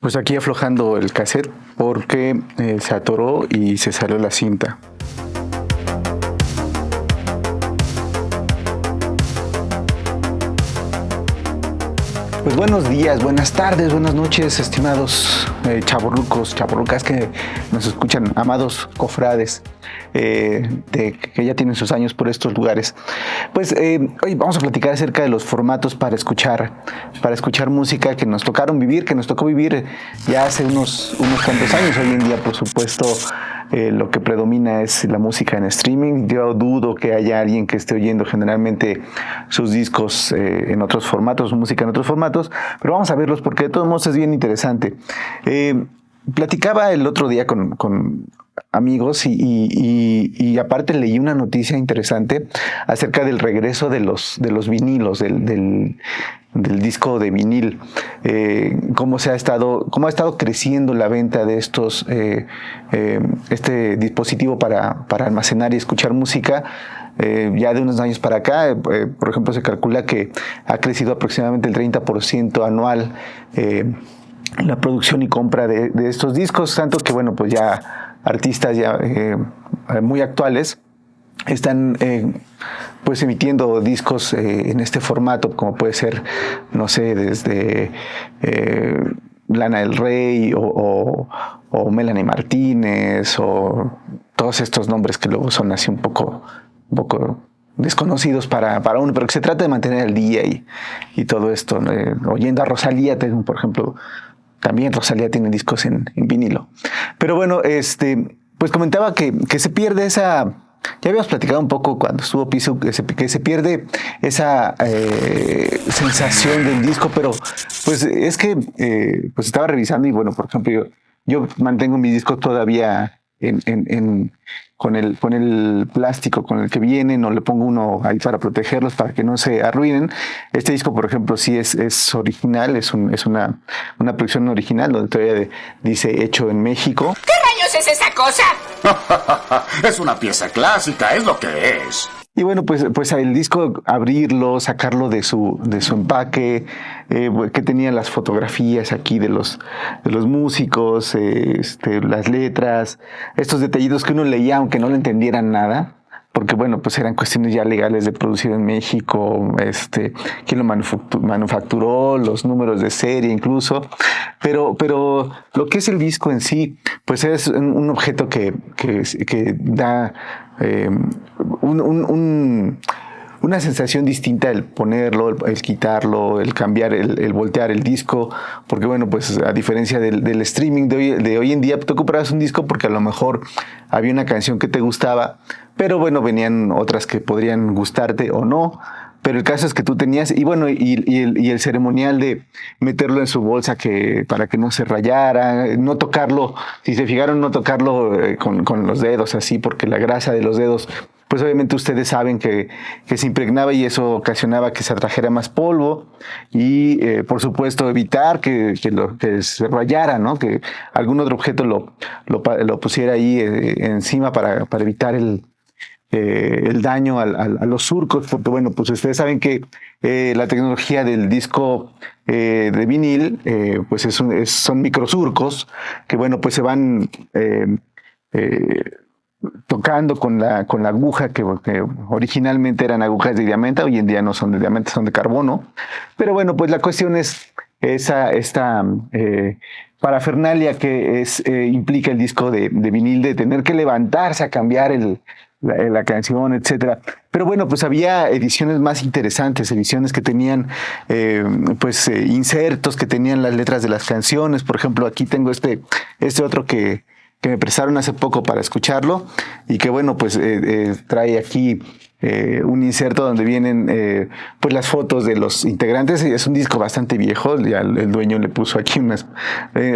Pues aquí aflojando el cassette porque se atoró y se salió la cinta. Pues buenos días, buenas tardes, buenas noches, estimados chavorrucos, chavorrucas que nos escuchan, amados cofrades que ya tienen sus años por estos lugares. Pues hoy vamos a platicar acerca de los formatos para escuchar música que nos tocaron vivir, que nos tocó vivir ya hace unos cuantos años. Hoy en día, por supuesto, lo que predomina es la música en streaming. Yo dudo que haya alguien que esté oyendo generalmente sus discos en otros formatos, música en otros formatos, pero vamos a verlos porque de todos modos es bien interesante. Platicaba el otro día con amigos y aparte leí una noticia interesante acerca del regreso de los vinilos, del disco de vinil, cómo ha estado creciendo la venta de estos este dispositivo para almacenar y escuchar música. Ya de unos años para acá, por ejemplo, se calcula que ha crecido aproximadamente el 30% anual la producción y compra de estos discos, tanto que bueno, pues ya artistas ya muy actuales están pues emitiendo discos en este formato, como puede ser, no sé, desde Lana del Rey o Melanie Martínez o todos estos nombres que luego son así un poco desconocidos para uno, pero que se trata de mantener al día y todo esto, oyendo a Rosalía, por ejemplo. También Rosalía tiene discos en vinilo. Pero bueno, pues comentaba que se pierde esa... Ya habíamos platicado un poco cuando estuvo Piso, que se pierde esa sensación del disco, pero pues es que pues estaba revisando y bueno, por ejemplo, yo mantengo mis discos todavía con el plástico con el que vienen, o le pongo uno ahí para protegerlos, para que no se arruinen. Este disco, por ejemplo, sí es original, es una producción original, donde todavía dice hecho en México. ¿Qué rayos es esa cosa? Es una pieza clásica, es lo que es. Y bueno, pues el disco, abrirlo, sacarlo de su empaque, que tenía las fotografías aquí de los músicos, las letras, estos detallitos que uno leía aunque no le entendieran nada, porque bueno, pues eran cuestiones ya legales de producido en México, quién lo manufacturó, los números de serie incluso, pero lo que es el disco en sí, pues es un objeto que da una sensación distinta el ponerlo, el quitarlo, el cambiar, el voltear el disco, porque bueno, pues a diferencia del streaming de hoy en día, tú comprabas un disco porque a lo mejor había una canción que te gustaba, pero bueno, venían otras que podrían gustarte o no. Pero el caso es que tú tenías, y bueno, y el ceremonial de meterlo en su bolsa para que no se rayara, no tocarlo, si se fijaron, no tocarlo con los dedos así, porque la grasa de los dedos, pues obviamente ustedes saben que se impregnaba y eso ocasionaba que se atrajera más polvo y por supuesto evitar que se rayara, ¿no? Que algún otro objeto lo pusiera ahí encima para evitar el daño a los surcos, porque bueno, pues ustedes saben que la tecnología del disco de vinil, pues son microsurcos que bueno, pues se van tocando con la aguja que originalmente eran agujas de diamante, hoy en día no son de diamante, son de carbono, pero bueno, pues la cuestión es esta parafernalia que implica el disco de vinil, de tener que levantarse a cambiar la canción, etcétera. Pero bueno, pues había ediciones más interesantes, ediciones que tenían insertos, que tenían las letras de las canciones. Por ejemplo, aquí tengo este otro que me prestaron hace poco para escucharlo y que bueno, pues trae aquí un inserto donde vienen pues las fotos de los integrantes. Es un disco bastante viejo, ya el dueño le puso aquí unas,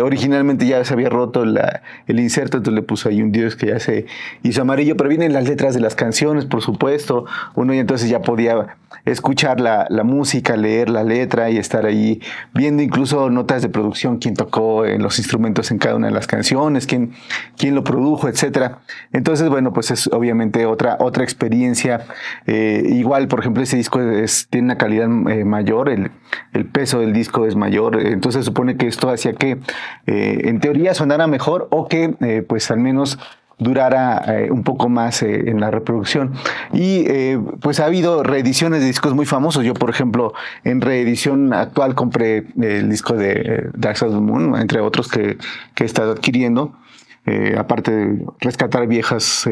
originalmente ya se había roto el inserto, entonces le puso ahí un dios que ya se hizo amarillo, pero vienen las letras de las canciones, por supuesto. Uno ya entonces ya podía escuchar la música, leer la letra y estar ahí viendo incluso notas de producción, quién tocó los instrumentos en cada una de las canciones, quién lo produjo, etcétera. Entonces bueno, pues es obviamente otra experiencia Igual, por ejemplo, ese disco tiene una calidad mayor, el peso del disco es mayor, entonces se supone que esto hacía que en teoría sonara mejor o que pues al menos durara un poco más en la reproducción. Y pues ha habido reediciones de discos muy famosos. Yo, por ejemplo, en reedición actual compré el disco de Dark Side of the Moon, entre otros que he estado adquiriendo. Aparte de rescatar viejas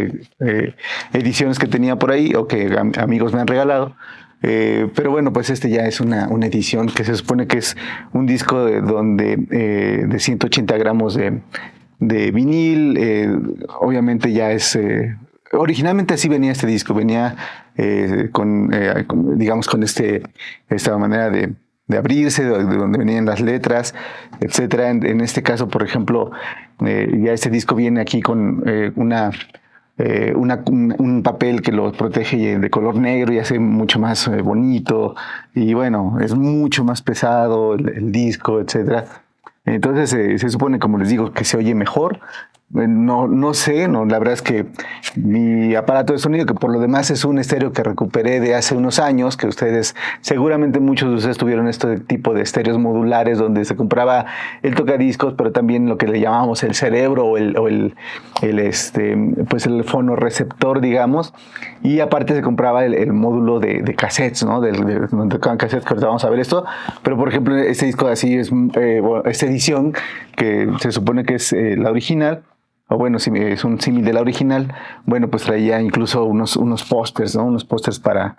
ediciones que tenía por ahí o que amigos me han regalado. Pero bueno, pues este ya es una edición que se supone que es un disco de 180 gramos de vinil. Obviamente ya es... originalmente así venía este disco, venía digamos, con esta manera de abrirse, de donde venían las letras, etcétera. En este caso, por ejemplo, ya este disco viene aquí con un papel que lo protege de color negro y hace mucho más bonito. Y bueno, es mucho más pesado el disco, etcétera. Entonces se supone, como les digo, que se oye mejor. No sé, la verdad es que mi aparato de sonido, que por lo demás es un estéreo que recuperé de hace unos años, que seguramente muchos de ustedes tuvieron este tipo de estéreos modulares donde se compraba el tocadiscos, pero también lo que le llamamos el cerebro o el fonoreceptor, digamos, y aparte se compraba el módulo de cassettes, ¿no? Donde tocaban cassettes, que ahorita vamos a ver esto, pero por ejemplo este disco así es, esta edición que se supone que es la original, o bueno, si es un símil de la original, bueno, pues traía incluso unos pósters, ¿no? Unos pósters para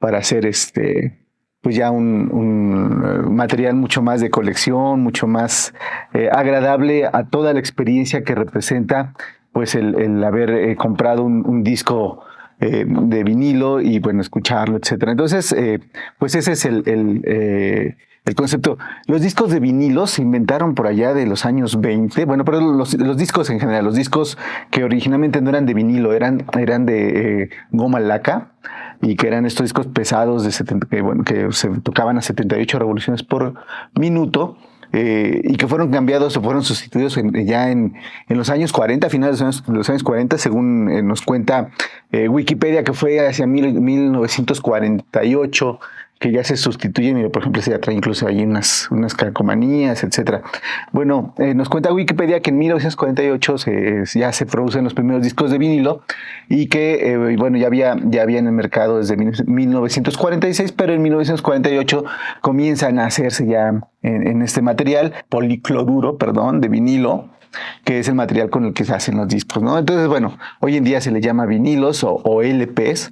hacer pues ya un material mucho más de colección, mucho más agradable a toda la experiencia que representa pues el haber comprado un disco de vinilo y bueno, escucharlo, etcétera. Entonces, pues ese es el concepto. Los discos de vinilo se inventaron por allá de los años 20. Bueno, pero los discos en general, los discos que originalmente no eran de vinilo, eran de goma laca, y que eran estos discos pesados que se tocaban a 78 revoluciones por minuto. Y que fueron cambiados o fueron sustituidos ya en los años 40, finales de los años 40, según nos cuenta Wikipedia, que fue hacia 1948, que ya se sustituye. Mira, por ejemplo, se ya trae incluso ahí unas calcomanías, etcétera. Bueno, nos cuenta Wikipedia que en 1948 ya se producen los primeros discos de vinilo y que, bueno, ya había en el mercado desde 1946, pero en 1948 comienzan a hacerse ya en este material policloruro, de vinilo, que es el material con el que se hacen los discos, ¿no? Entonces, bueno, hoy en día se le llama vinilos o LPs.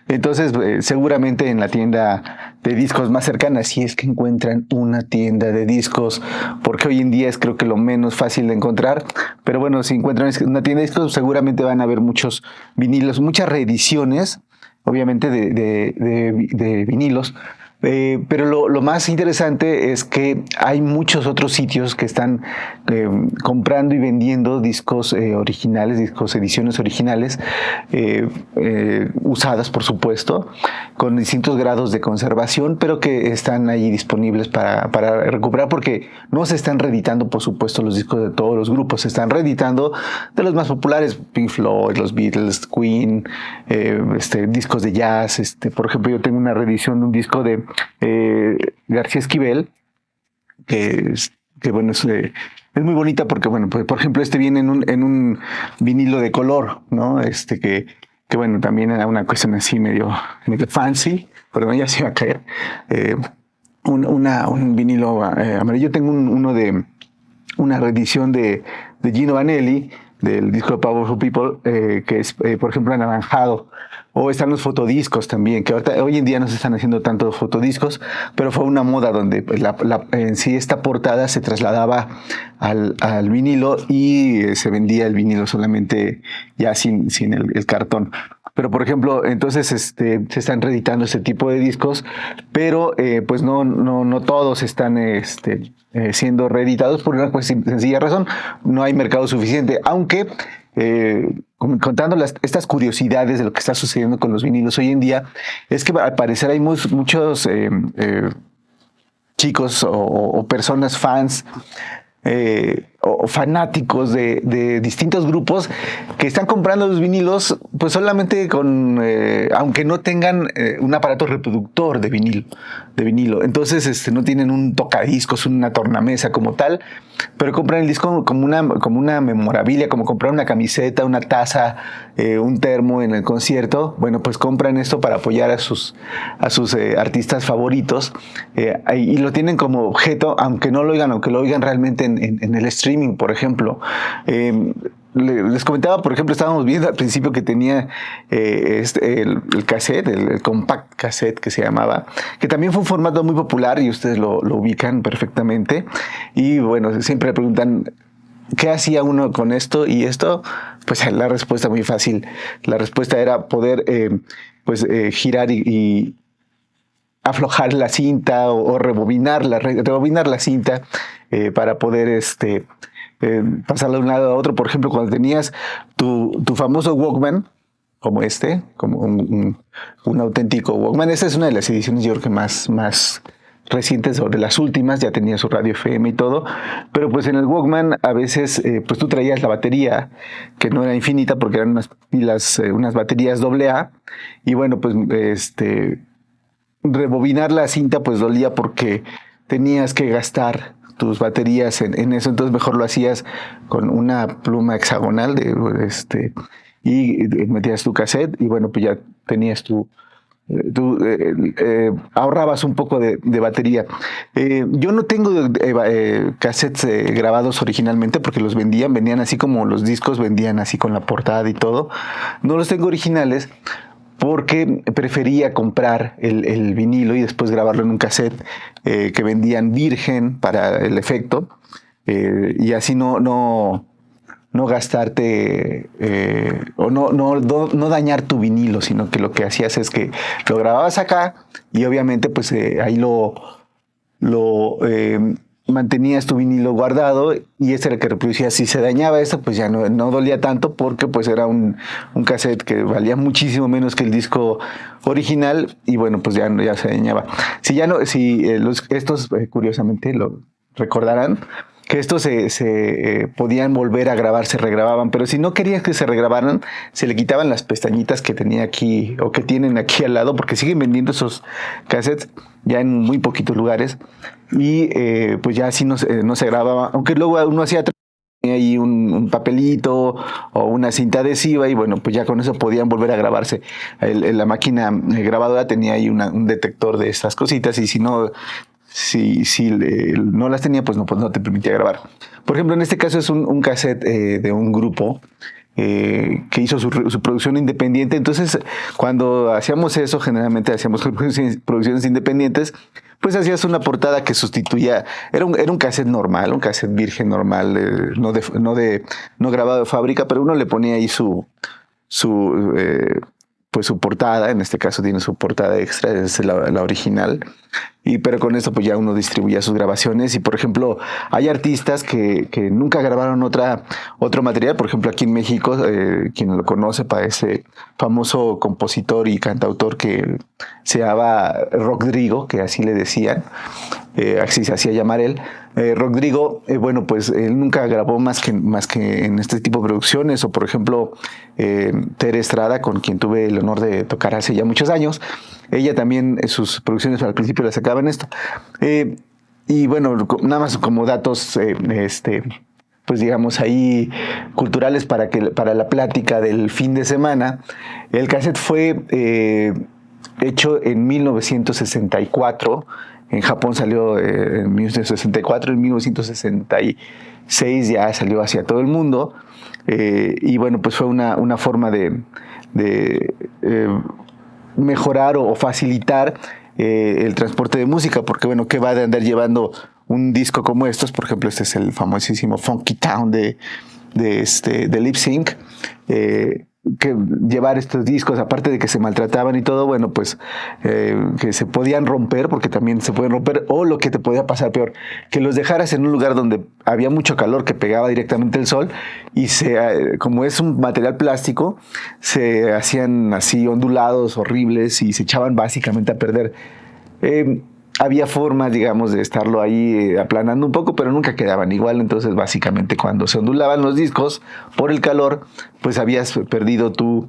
Entonces, seguramente en la tienda de discos más cercana, si es que encuentran una tienda de discos, porque hoy en día es creo que lo menos fácil de encontrar, pero bueno, si encuentran una tienda de discos, seguramente van a ver muchos vinilos, muchas reediciones, obviamente de vinilos. Pero lo más interesante es que hay muchos otros sitios que están comprando y vendiendo discos originales, ediciones originales, usadas por supuesto, con distintos grados de conservación, pero que están ahí disponibles para recuperar, porque no se están reeditando, por supuesto, los discos de todos los grupos, se están reeditando de los más populares, Pink Floyd, los Beatles, Queen, discos de jazz. Por ejemplo, yo tengo una reedición de un disco de García Esquivel, que bueno, es muy bonita porque, bueno, pues, por ejemplo, viene en un vinilo de color, ¿no? Que bueno, también era una cuestión así medio fancy, pero ya se iba a caer. Un vinilo amarillo. Tengo una reedición de Gino Vanelli, del disco de Powerful People, que es, por ejemplo, anaranjado. O están los fotodiscos también, que hoy en día no se están haciendo tanto fotodiscos, pero fue una moda donde en sí esta portada se trasladaba al vinilo y se vendía el vinilo solamente ya sin el cartón. Pero, por ejemplo, entonces se están reeditando este tipo de discos, pero pues no todos están siendo reeditados por una sencilla razón: no hay mercado suficiente, aunque contando estas curiosidades de lo que está sucediendo con los vinilos hoy en día, es que al parecer hay muchos chicos o personas fans o fanáticos de distintos grupos que están comprando los vinilos pues solamente con, aunque no tengan un aparato reproductor de vinilo. Entonces no tienen un tocadiscos, una tornamesa como tal, pero compran el disco como una memorabilia, como comprar una camiseta, una taza, un termo en el concierto. Bueno, pues compran esto para apoyar a sus artistas favoritos y lo tienen como objeto, aunque no lo oigan, aunque lo oigan realmente en el streaming, por ejemplo. Les comentaba, por ejemplo, estábamos viendo al principio que tenía el cassette, el compact cassette que se llamaba, que también fue un formato muy popular y ustedes lo ubican perfectamente. Y bueno, siempre preguntan, ¿qué hacía uno con esto y esto? Pues la respuesta muy fácil. La respuesta era poder girar y aflojar la cinta o rebobinar la cinta para poder pasarla de un lado a otro. Por ejemplo, cuando tenías tu famoso Walkman, como un auténtico Walkman. Esta es una de las ediciones, yo creo que más recientes, o de las últimas, ya tenía su radio FM y todo, pero pues en el Walkman a veces pues tú traías la batería, que no era infinita porque eran unas pilas, unas baterías AA, y bueno, pues rebobinar la cinta pues dolía porque tenías que gastar tus baterías en eso, entonces mejor lo hacías con una pluma hexagonal y metías tu cassette y bueno, pues ya tenías ahorrabas un poco de batería. Yo no tengo cassettes grabados originalmente porque los vendían así como los discos, vendían así con la portada y todo. No los tengo originales porque prefería comprar el vinilo y después grabarlo en un cassette que vendían virgen para el efecto, y así no gastarte o no dañar tu vinilo, sino que lo que hacías es que lo grababas acá y obviamente pues ahí lo mantenías tu vinilo guardado y ese era el que reproducía. Si se dañaba esto, pues ya no dolía tanto porque pues era un cassette que valía muchísimo menos que el disco original y bueno, pues ya se dañaba. Estos curiosamente lo recordarán, que estos se podían volver a grabar, se regrababan, pero si no querías que se regrabaran, se le quitaban las pestañitas que tenía aquí o que tienen aquí al lado, porque siguen vendiendo esos cassettes ya en muy poquitos lugares y pues ya así no se grababa, aunque luego uno hacía ahí un papelito o una cinta adhesiva y bueno, pues ya con eso podían volver a grabarse. La máquina grabadora tenía ahí un detector de estas cositas y si no las tenía, pues no te permitía grabar. Por ejemplo, en este caso es un cassette de un grupo que hizo su producción independiente. Entonces, cuando hacíamos eso, generalmente hacíamos producciones independientes, pues hacías una portada que sustituía, era un cassette normal, un cassette virgen normal, no grabado de fábrica, pero uno le ponía ahí su portada. En este caso tiene su portada extra, es la original. Pero con esto pues ya uno distribuía sus grabaciones y por ejemplo hay artistas que nunca grabaron otro material. Por ejemplo aquí en México, quien lo conoce, para ese famoso compositor y cantautor que se llamaba Rodrigo, que así le decían, así se hacía llamar él. Rodrigo, bueno, pues él nunca grabó más que en este tipo de producciones. O por ejemplo Tere Estrada, con quien tuve el honor de tocar hace ya muchos años, ella también sus producciones al principio las sacaba en esto. Y bueno, nada más como datos, pues digamos ahí culturales para la plática del fin de semana. El cassette fue hecho en 1964. En Japón salió en 1964, en 1966 ya salió hacia todo el mundo. Y bueno, pues fue una forma de mejorar o facilitar el transporte de música, porque bueno, ¿qué va de andar llevando un disco como estos? Por ejemplo, este es el famosísimo Funky Town de Lip Sync, que llevar estos discos, aparte de que se maltrataban y todo, bueno, pues que se podían romper, porque también se pueden romper, o lo que te podía pasar peor, que los dejaras en un lugar donde había mucho calor, que pegaba directamente el sol, y como es un material plástico, se hacían así ondulados horribles y se echaban básicamente a perder. había formas, digamos, de estarlo ahí aplanando un poco, pero nunca quedaban igual. Entonces, básicamente, cuando se ondulaban los discos por el calor, pues habías perdido tu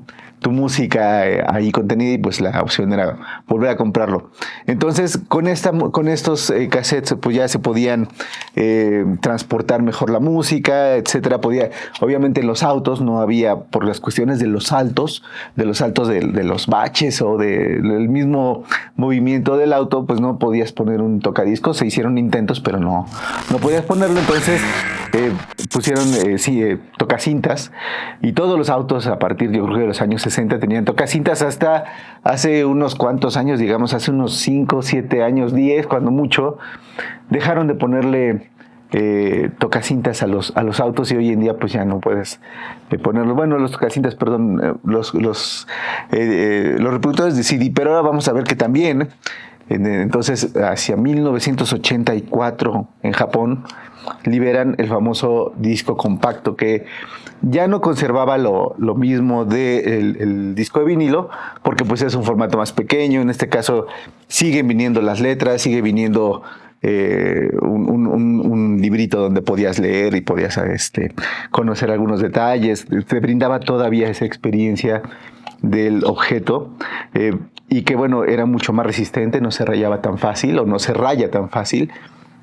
música ahí contenida y pues la opción era volver a comprarlo. Entonces, con estos cassettes, pues ya se podían transportar mejor la música, etcétera. Obviamente en los autos no había, por las cuestiones de los saltos, de los baches o del mismo movimiento del auto, pues no podías poner un tocadiscos. Se hicieron intentos, pero no podías ponerlo. Entonces pusieron tocacintas, y todos los autos a partir, yo creo que de los años 60 tenían tocacintas, hasta hace unos cuantos años, digamos hace unos 5, 7 años, 10, cuando mucho, dejaron de ponerle tocacintas a los autos, y hoy en día pues ya no puedes ponerlo. Bueno, los tocacintas, perdón, los reproductores de CD, pero ahora vamos a ver que también, entonces hacia 1984 en Japón, liberan el famoso disco compacto, que ya no conservaba lo mismo del disco de vinilo, porque pues es un formato más pequeño. En este caso siguen viniendo las letras, sigue viniendo un librito donde podías leer y podías conocer algunos detalles. Te brindaba todavía esa experiencia del objeto, y que bueno, era mucho más resistente, no se rayaba tan fácil, o no se raya tan fácil.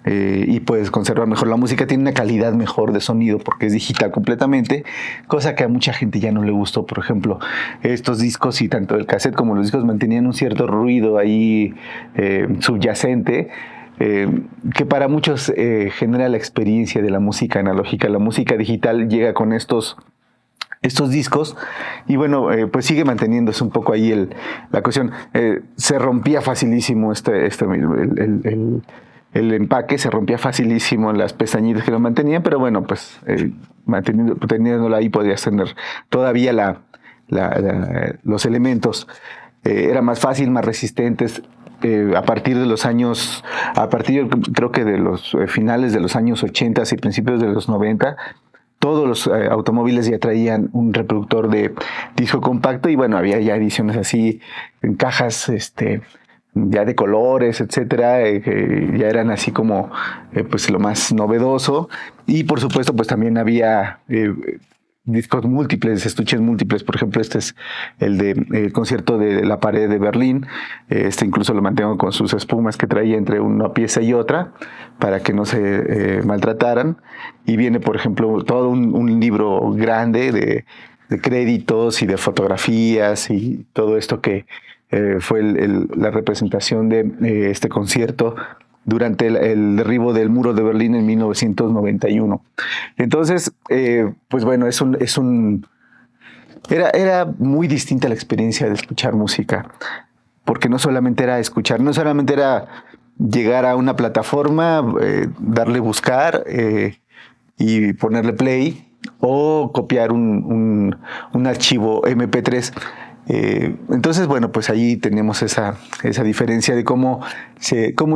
Y puedes conservar mejor la música, tiene una calidad mejor de sonido porque es digital completamente, cosa que a mucha gente ya no le gustó. Por ejemplo, estos discos, y tanto el cassette como los discos, mantenían un cierto ruido ahí subyacente, que para muchos genera la experiencia de la música analógica. La música digital llega con estos discos, y bueno, pues sigue manteniéndose un poco ahí la cuestión. Se rompía facilísimo el empaque, se rompía facilísimo las pestañitas que lo mantenían, pero bueno, pues teniéndolo ahí podías tener todavía los elementos. Era más fácil, más resistentes. A partir creo que de los finales de los años 80 y principios de los 90, todos los automóviles ya traían un reproductor de disco compacto, y bueno, había ya ediciones así en cajas ya de colores, etcétera, que ya eran así como pues lo más novedoso. Y por supuesto pues también había discos múltiples, estuches múltiples. Por ejemplo, este es el concierto de La Pared de Berlín. Incluso lo mantengo con sus espumas que traía entre una pieza y otra para que no se maltrataran. Y viene, por ejemplo, todo un libro grande de créditos y de fotografías y todo esto que fue la representación de este concierto durante el derribo del muro de Berlín en 1991. Entonces, pues bueno, era muy distinta la experiencia de escuchar música, porque no solamente era escuchar, no solamente era llegar a una plataforma, darle buscar y ponerle play, o copiar un archivo MP3. Entonces, bueno, pues ahí tenemos esa diferencia de cómo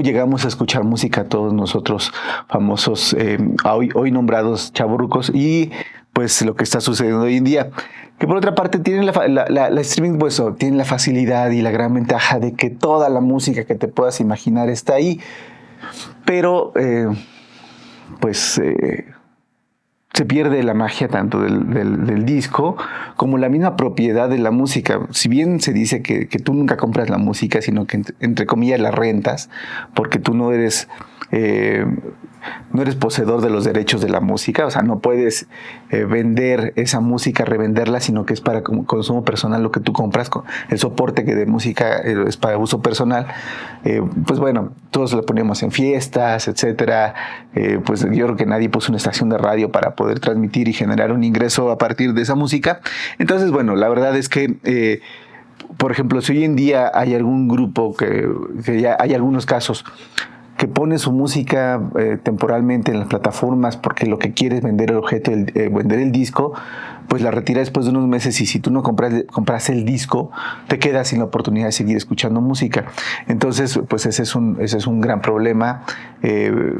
llegamos a escuchar música todos nosotros famosos, hoy nombrados chavorrucos, y pues lo que está sucediendo hoy en día. Que por otra parte tiene la streaming, pues tiene la facilidad y la gran ventaja de que toda la música que te puedas imaginar está ahí, pero se pierde la magia tanto del disco como la misma propiedad de la música. Si bien se dice que tú nunca compras la música, sino que entre comillas la rentas, porque tú no eres poseedor de los derechos de la música. O sea, no puedes vender esa música, revenderla, sino que es para consumo personal lo que tú compras. El soporte que de música es para uso personal. Pues bueno, todos lo ponemos en fiestas, etcétera. Pues yo creo que nadie puso una estación de radio para poder transmitir y generar un ingreso a partir de esa música. Entonces, bueno, la verdad es que por ejemplo, si hoy en día hay algún grupo que ya hay algunos casos que pone su música temporalmente en las plataformas porque lo que quiere es vender el objeto, vender el disco, pues la retira después de unos meses y si tú no compras el disco, te quedas sin la oportunidad de seguir escuchando música. Entonces, pues ese es un gran problema.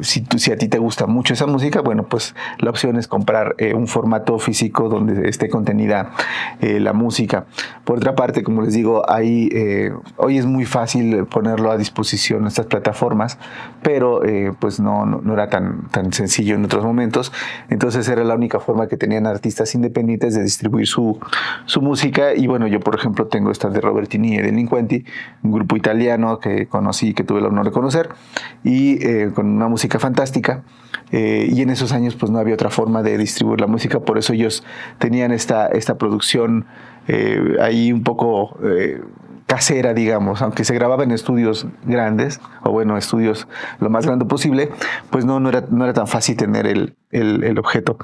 Si a ti te gusta mucho esa música, bueno, pues la opción es comprar un formato físico donde esté contenida la música. Por otra parte, como les digo, hoy es muy fácil ponerlo a disposición en estas plataformas, pero pues no era tan sencillo en otros momentos. Entonces era la única forma que tenían artistas independientes de distribuir su música. Y bueno, yo por ejemplo tengo estas de Robertini e Delinquenti, un grupo italiano que conocí, que tuve el honor de conocer, y con una música fantástica. Y en esos años pues no había otra forma de distribuir la música, por eso ellos tenían esta producción ahí un poco casera, digamos, aunque se grababa en estudios grandes, o bueno, estudios lo más grande posible, pues no era tan fácil tener el objeto.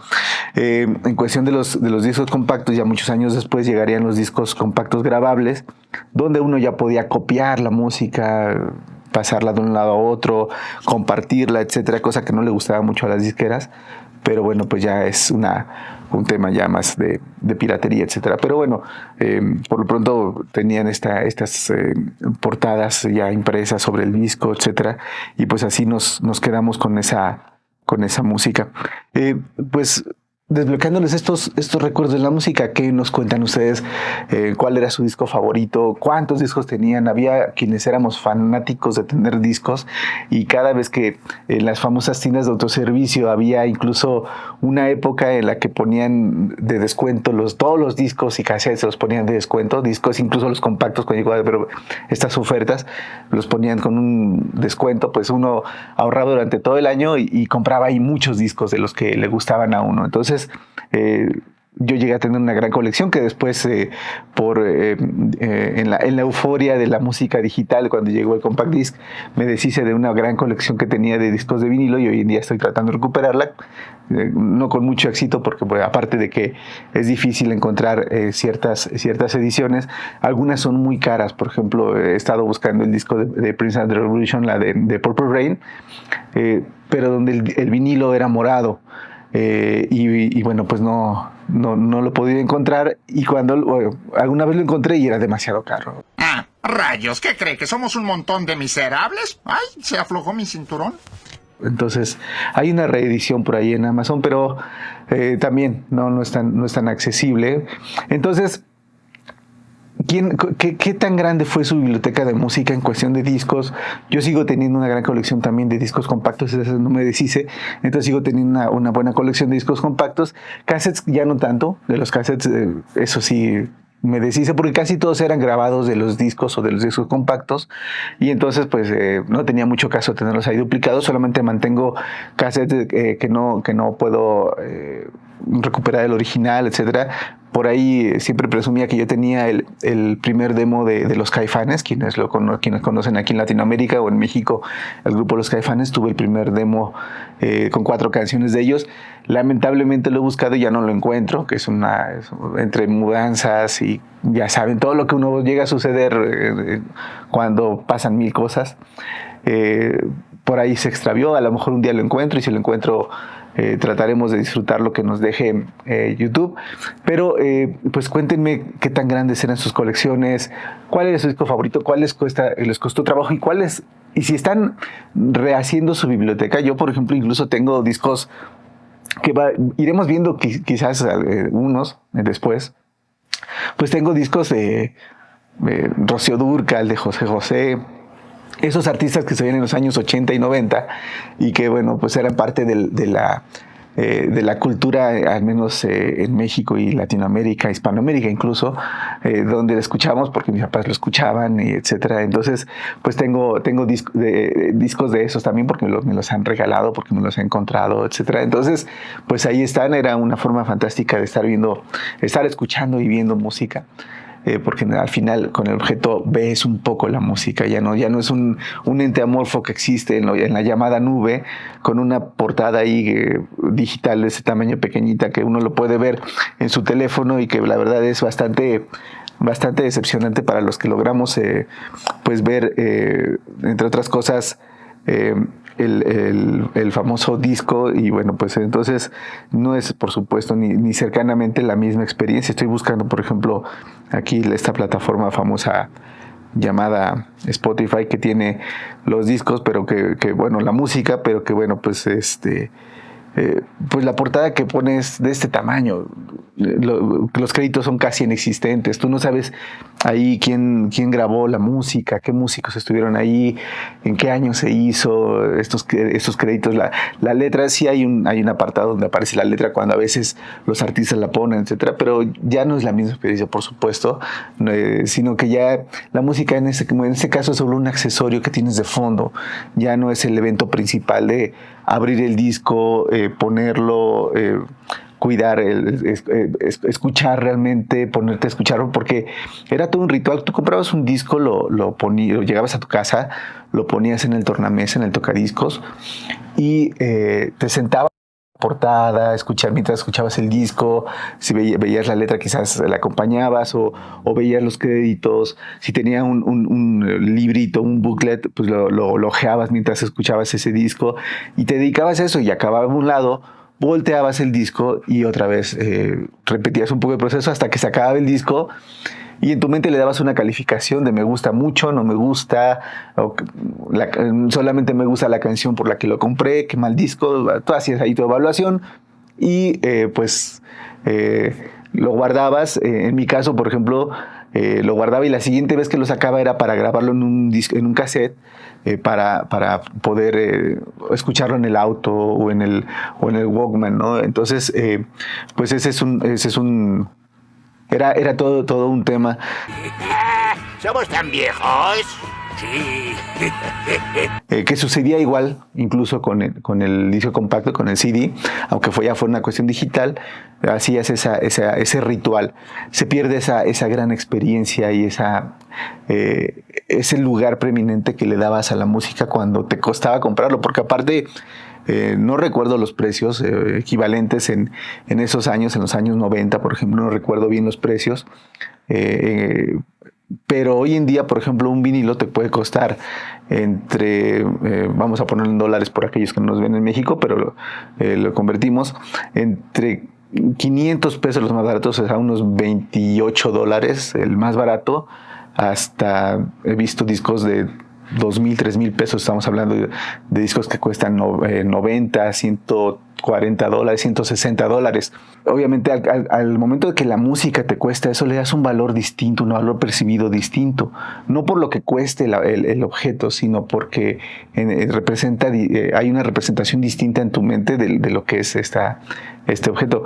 En cuestión de los discos compactos, ya muchos años después llegarían los discos compactos grabables, donde uno ya podía copiar la música, pasarla de un lado a otro, compartirla, etcétera, cosa que no le gustaba mucho a las disqueras, pero bueno, pues ya es un tema ya más de piratería, etcétera. Pero bueno, por lo pronto tenían estas portadas ya impresas sobre el disco, etcétera, y pues así nos quedamos con esa música. Pues desbloqueándoles estos recuerdos de la música, ¿qué nos cuentan ustedes? ¿Cuál era su disco favorito? ¿Cuántos discos tenían? Había quienes éramos fanáticos de tener discos y cada vez que en las famosas tiendas de autoservicio había incluso una época en la que ponían de descuento todos los discos y cassettes los ponían de descuento, discos, incluso los compactos, pero estas ofertas los ponían con un descuento, pues uno ahorraba durante todo el año y compraba ahí muchos discos de los que le gustaban a uno. Entonces, yo llegué a tener una gran colección que después en la euforia de la música digital, cuando llegó el compact disc, me deshice de una gran colección que tenía de discos de vinilo y hoy en día estoy tratando de recuperarla, no con mucho éxito porque pues, aparte de que es difícil encontrar ciertas ediciones, algunas son muy caras. Por ejemplo, he estado buscando el disco de Prince and the Revolution, la de Purple Rain, pero donde el vinilo era morado. Y bueno, pues no lo podía encontrar y cuando alguna vez lo encontré y era demasiado caro. Ah, rayos, ¿qué cree? ¿Que somos un montón de miserables? Ay, se aflojó mi cinturón. Entonces hay una reedición por ahí en Amazon, pero también no es tan accesible. Entonces, ¿qué tan grande fue su biblioteca de música en cuestión de discos? Yo sigo teniendo una gran colección también de discos compactos, eso no me deshice, entonces sigo teniendo una buena colección de discos compactos. Cassettes ya no tanto, de los cassettes, eso sí me deshice porque casi todos eran grabados de los discos o de los discos compactos y entonces pues no tenía mucho caso tenerlos ahí duplicados, solamente mantengo cassettes que no puedo recuperar el original, etcétera. Por ahí siempre presumía que yo tenía el primer demo de Los Caifanes, quienes conocen aquí en Latinoamérica o en México, el grupo Los Caifanes, tuve el primer demo con 4 canciones de ellos. Lamentablemente lo he buscado y ya no lo encuentro, que es entre mudanzas y ya saben, todo lo que uno llega a suceder cuando pasan 1000 cosas. Por ahí se extravió, a lo mejor un día lo encuentro y si lo encuentro trataremos de disfrutar lo que nos deje YouTube. Pero pues cuéntenme qué tan grandes eran sus colecciones, cuál era su disco favorito, cuál les costó trabajo y si están rehaciendo su biblioteca. Yo, por ejemplo, incluso tengo discos que iremos viendo quizás unos después. Pues tengo discos de Rocío Dúrcal, de José José, esos artistas que se ven en los años 80 y 90 y que, bueno, pues eran parte de la cultura, al menos en México y Latinoamérica, Hispanoamérica incluso, donde lo escuchamos porque mis papás lo escuchaban, y etcétera. Entonces, pues tengo discos de esos también porque me los han regalado, porque me los he encontrado, etcétera. Entonces, pues ahí están, era una forma fantástica de estar escuchando y viendo música. Porque al final con el objeto ves un poco la música, ya no es un ente amorfo que existe en la llamada nube, con una portada ahí digital de ese tamaño pequeñita que uno lo puede ver en su teléfono y que la verdad es bastante decepcionante para los que logramos pues ver, entre otras cosas, el famoso disco, y bueno, pues entonces no es, por supuesto, ni cercanamente la misma experiencia. Estoy buscando, por ejemplo, aquí esta plataforma famosa llamada Spotify, que tiene los discos, pero que bueno, la música, pero que bueno, pues pues la portada que pones de este tamaño, los créditos son casi inexistentes, tú no sabes ahí quién grabó la música, qué músicos estuvieron ahí, en qué año se hizo estos créditos, la letra, sí hay un apartado donde aparece la letra cuando a veces los artistas la ponen, etcétera, pero ya no es la misma experiencia, por supuesto, sino que ya la música en este caso es solo un accesorio que tienes de fondo, ya no es el evento principal de abrir el disco, ponerlo, cuidar, escuchar realmente, ponerte a escucharlo, porque era todo un ritual. Tú comprabas un disco, lo llegabas a tu casa, lo ponías en el tornamesa, en el tocadiscos, y te sentabas portada, mientras escuchabas el disco, si veías la letra quizás la acompañabas o veías los créditos, si tenía un librito, un booklet, pues lo ojeabas mientras escuchabas ese disco y te dedicabas a eso y acababa en un lado, volteabas el disco y otra vez repetías un poco el proceso hasta que se acababa el disco. Y en tu mente le dabas una calificación de me gusta mucho, no me gusta, solamente me gusta la canción por la que lo compré, qué mal disco, tú hacías ahí tu evaluación y lo guardabas. En mi caso, por ejemplo, lo guardaba y la siguiente vez que lo sacaba era para grabarlo en un cassette, para poder escucharlo en el auto o en el Walkman, ¿no? Entonces, pues ese es un Era todo un tema. ¿Somos tan viejos? Sí. Que sucedía igual, incluso con el disco compacto, con el CD, aunque ya fue una cuestión digital, hacías ese ritual. Se pierde esa gran experiencia y ese lugar preeminente que le dabas a la música cuando te costaba comprarlo, porque aparte... no recuerdo los precios equivalentes en esos años, en los años 90, por ejemplo, no recuerdo bien los precios, pero hoy en día, por ejemplo, un vinilo te puede costar vamos a ponerlo en dólares por aquellos que no nos ven en México, pero lo convertimos entre 500 pesos los más baratos, o sea, unos $28, el más barato, hasta he visto discos de 2,000, 3,000 pesos. Estamos hablando de discos que cuestan 90, 140 dólares, 160 dólares. Obviamente, al momento de que la música te cuesta eso, le das un valor distinto, un valor percibido distinto. No por lo que cueste el objeto, sino porque hay una representación distinta en tu mente de lo que es este objeto.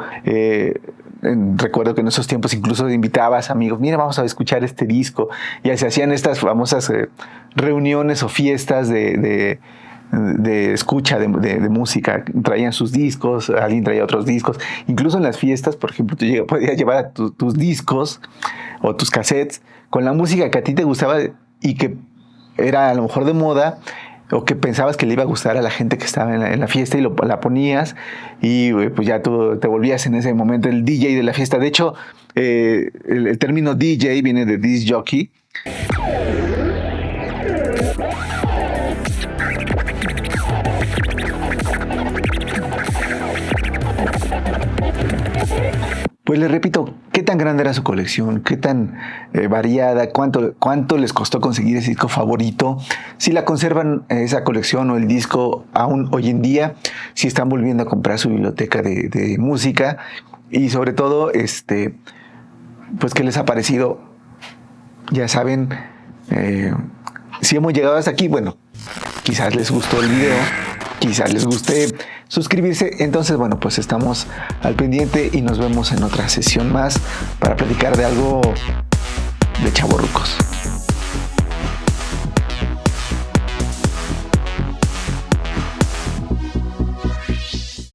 Recuerdo que en esos tiempos incluso invitabas amigos, mira, vamos a escuchar este disco, y se hacían estas famosas reuniones o fiestas de escucha de música. Traían sus discos, alguien traía otros discos, incluso en las fiestas, por ejemplo, tú podías llevar a tus discos o tus cassettes con la música que a ti te gustaba y que era a lo mejor de moda, o que pensabas que le iba a gustar a la gente que estaba en la fiesta, y la ponías y pues ya tú te volvías en ese momento el DJ de la fiesta. De hecho, el término DJ viene de disc jockey. Pues les repito, qué tan grande era su colección, qué tan variada, cuánto les costó conseguir ese disco favorito, si la conservan esa colección o el disco aún hoy en día, si están volviendo a comprar su biblioteca de música, y sobre todo, pues qué les ha parecido. Ya saben, si hemos llegado hasta aquí, bueno, quizás les gustó el video, quizás les guste suscribirse. Entonces, bueno, pues estamos al pendiente y nos vemos en otra sesión más para platicar de algo de chavorrucos.